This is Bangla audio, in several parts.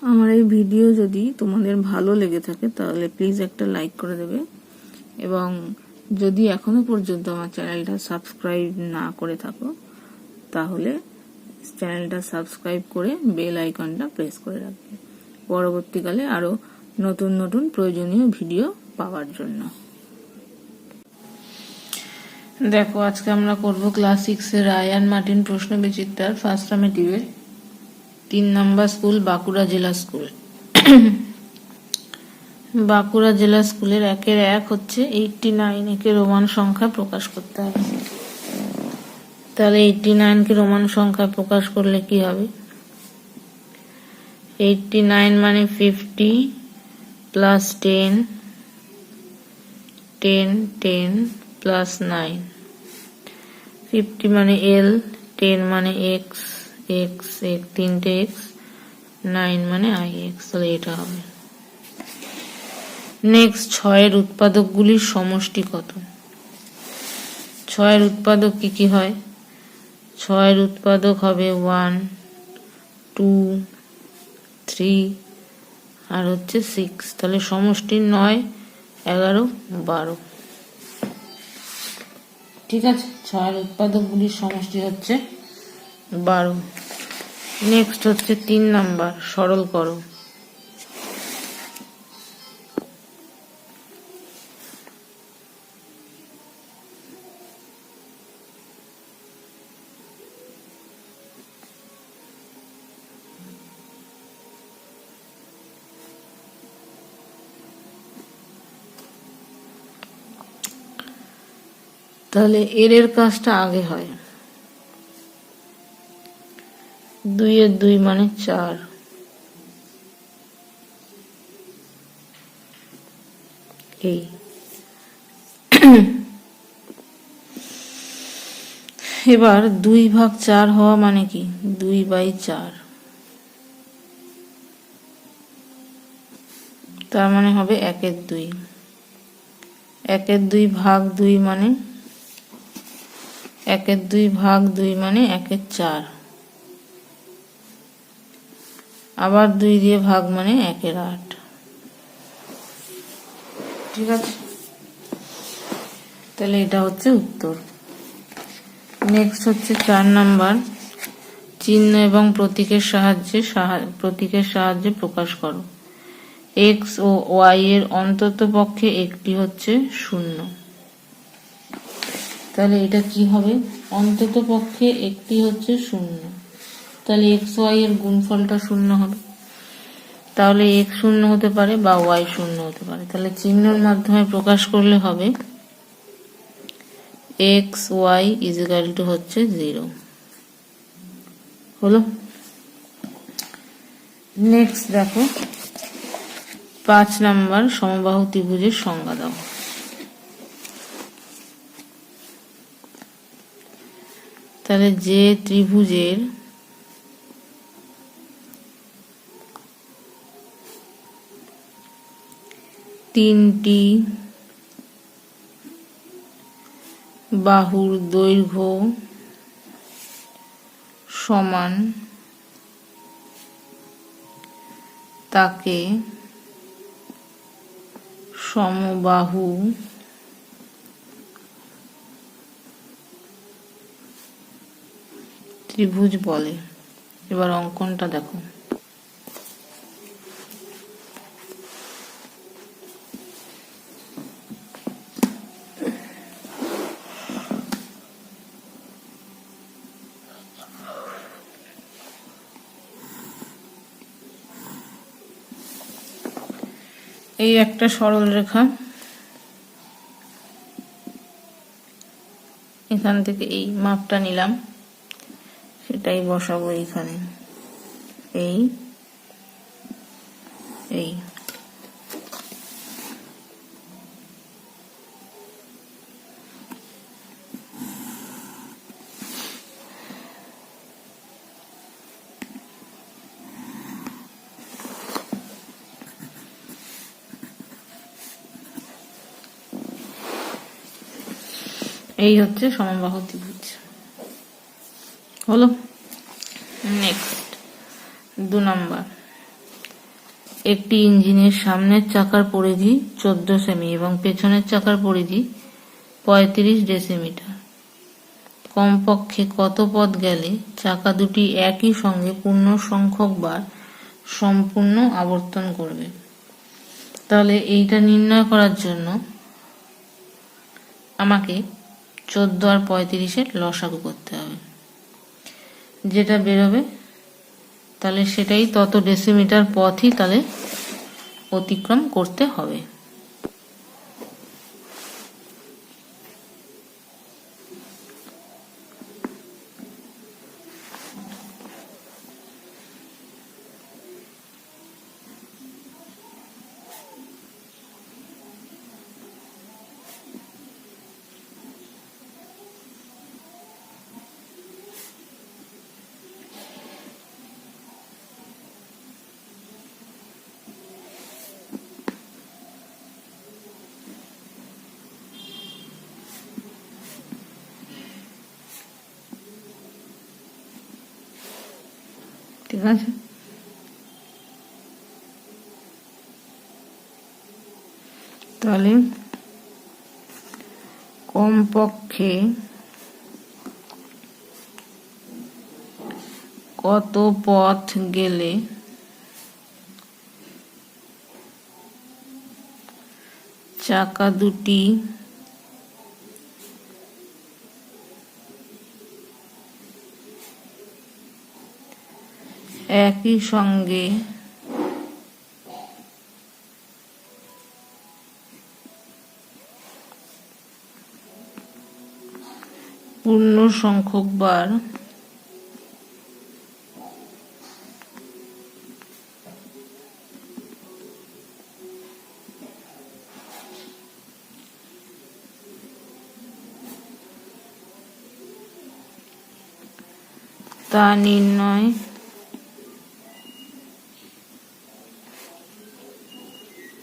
আমার এই ভিডিও যদি তোমাদের ভালো লেগে থাকে তাহলে প্লিজ একটা লাইক করে দেবে, এবং যদি এখনো পর্যন্ত আমার চ্যানেলটা সাবস্ক্রাইব না করে থাকো তাহলে চ্যানেলটা সাবস্ক্রাইব করে বেল আইকনটা প্রেস করে রাখবে পরবর্তীকালে আরো নতুন নতুন প্রয়োজনীয় ভিডিও পাওয়ার জন্য। দেখো, আজকে আমরা করব ক্লাস 6 এর রায়ান মার্টিন প্রশ্ন বিচিত্রার ফার্স্ট সামেটিভের 3 নম্বর স্কুল বাঁকুড়া জেলা স্কুল। বাঁকুড়া জেলা স্কুলের 1 হচ্ছে 89 একে রোমান সংখ্যা প্রকাশ করতে হবে। তাহলে 89 কে রোমান সংখ্যা প্রকাশ করলে কি হবে? 89 মানে 50 প্লাস 10 10 10 প্লাস 9, 50 মানে L, 10 মানে X, X 3টে X, 9 মানে IX। তাহলে এটা হবে। নেক্সট, 6 এর উৎপাদকগুলির সমষ্টি কত? 6 এর উৎপাদক কি কি হয়? 6 এর উৎপাদক হবে 1 2 3 আর হচ্ছে 6। তাহলে সমষ্টি 9 11 12। ঠিক আছে, 6 এর উৎপাদকগুলির সমষ্টি হচ্ছে 12। নেক্সট হচ্ছে 3 নাম্বার, সরল করো। তাহলে এর কাজটা আগে হয়। 2 এর 2 মানে 4, এই এবার 2/4 হওয়া মানে কি? 2/4, তার মানে হবে 1 এর 2। 1 এর 2 ভাগ 2 মানে 1 এর 2 ভাগ 2 মানে 1 এর 4, আবার 2 দিয়ে ভাগ মানে 1 এর 8। ঠিক আছে, তাহলে এটা হচ্ছে উত্তর। নেক্সট হচ্ছে 4 নাম্বার, চিহ্ন এবং প্রতীকের সাহায্যে প্রকাশ করো। x ও y এর অন্তত পক্ষে একটি হচ্ছে 0। তাহলে এটা কি হবে? অন্তত পক্ষে একটি হচ্ছে 0, তাহলে x y এর গুণফলটা 0 হবে। তাহলে x 0 হতে পারে বা y 0 হতে পারে। তাহলে চিহ্নের মাধ্যমে প্রকাশ করলে হবে x y হচ্ছে 0 হলো। নেক্সট দেখো, 5 নাম্বার, সমবাহু ত্রিভুজের সংজ্ঞা দাও। তাহলে যে ত্রিভুজের তিনটি বাহুর দৈর্ঘ্য সমান তাকে সমবাহু ত্রিভুজ বলে। এবার অঙ্কনটা দেখো। এই একটা সরল রেখা, এখান থেকে এই মাপটা নিলাম, সেটাই বসাবো এখানে। এই এই এই হচ্ছে সমবাহু ত্রিভুজ হলো। নেক্সট 2 নাম্বার, একটি ইঞ্জিনের সামনের চাকার পরিধি 14 সেমি এবং পেছনের চাকার পরিধি 35 ডেসিমিটার। কমপক্ষে কত পথ গেলে চাকা দুটি একই সঙ্গে পূর্ণ সংখ্যক বার সম্পূর্ণ আবর্তন করবে? তাহলে এইটা নির্ণয় করার জন্য আমাকে 14 আর 35-এর লসাগু করতে হবে। যেটা বেরোবে তাহলে সেটাই তত ডেসিমিটার পথই তাহলে অতিক্রম করতে হবে। ঠিক আছে, তাহলে কমপক্ষে কত পথ গেলে চাকা দুটি একই সঙ্গে পূর্ণ সংখ্যক বার তা নির্ণয়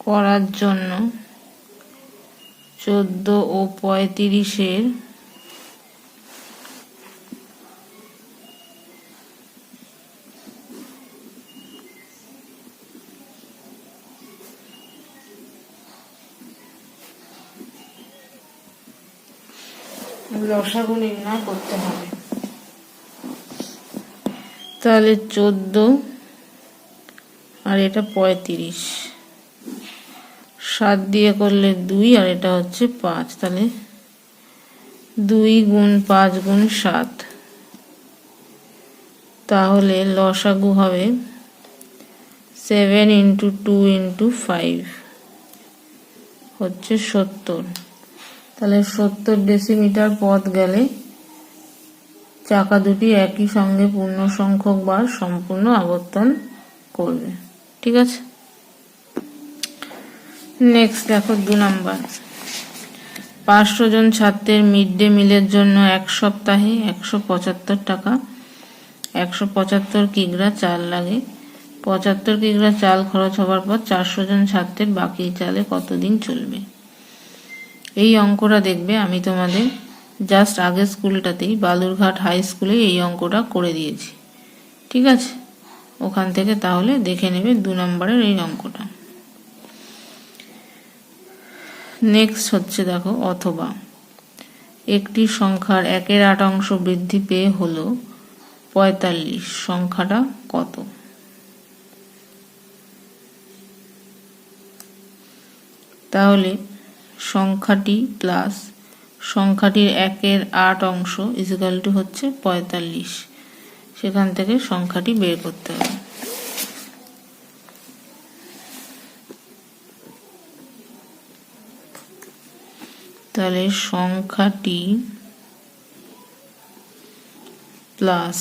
করার জন্য 14 ও 35-এর লসাগু নির্ণয় করতে হবে। তাহলে 14 আর এটা 35, 7 দিয়ে করলে 2 আর এটা হচ্ছে 5, তাহলে 2 গুণ 5 গুণ 7, তাহলে লসাগু হবে 7 × 2 × 5 হচ্ছে 70। তাহলে 70 ডেসিমিটার পথ গেলে চাকা দুটি একই সঙ্গে পূর্ণ সংখ্যক বার সম্পূর্ণ আবর্তন করবে। ঠিক আছে, নেক্সট দেখো 2 নাম্বার। 500 জন ছাত্রের মিড ডে মিলের জন্য এক সপ্তাহে 175 টাকা 175 কিগ্রা চাল লাগে। 75 কিগ্রা চাল খরচ হবার পর 400 জন ছাত্রের বাকি চালে কতদিন চলবে? এই অঙ্কটা দেখবে আমি তোমাদের জাস্ট আগের স্কুলটাতেই বালুরঘাট হাই স্কুলে এই অঙ্কটা করে দিয়েছি। ঠিক আছে, ওখান থেকে তাহলে দেখে নেবে 2 নম্বরের এই অঙ্কটা। নেক্সট হচ্ছে দেখো, অথবা একটি সংখ্যার 1/8 অংশ বৃদ্ধি পেয়ে হলো 45, সংখ্যাটা কত? তাহলে সংখ্যাটি প্লাস সংখ্যাটির 1/8 অংশ ইকুয়াল টু হচ্ছে 45, সেখান থেকে সংখ্যাটি বের করতে হবে। তাহলে সংখ্যাটি প্লাস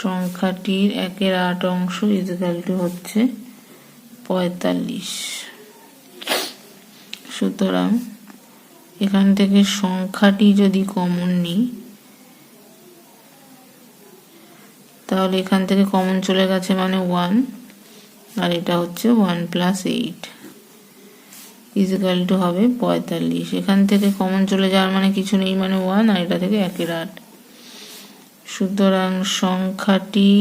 সংখ্যাটির 1/8 অংশ ইকুয়াল টু হচ্ছে 45। সুতরাং এখান থেকে সংখ্যাটি যদি কমন নিই তাহলে এখান থেকে কমন চলে গেছে মানে 1, আর এটা হচ্ছে 1 + 8 ইকুয়াল টু হবে 45। এখান থেকে কমন চলে যাওয়ার মানে কিছু নেই মানে 1, আর এটা থেকে 1/8। সুতরাং সংখ্যাটি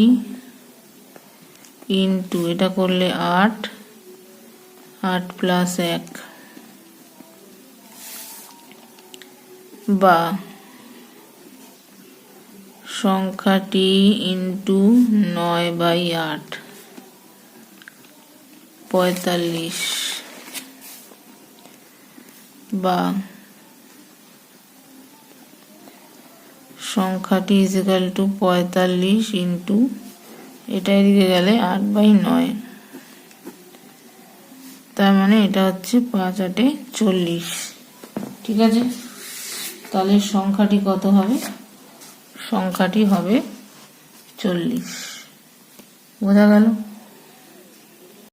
ইন্টু এটা করলে 8, 8 প্লাস 1 বা সংখ্যাটি ইন্টু 9/8 45 বা সংখ্যাটি ইজ ইকুয়াল টু 45 ইন্টু এটা এদিকে গেলে 8/9, তার মানে এটা হচ্ছে 5 8 40। ঠিক আছে, তাহলে সংখ্যাটি কত হবে? সংখ্যাটি হবে 40। বোঝা গেল?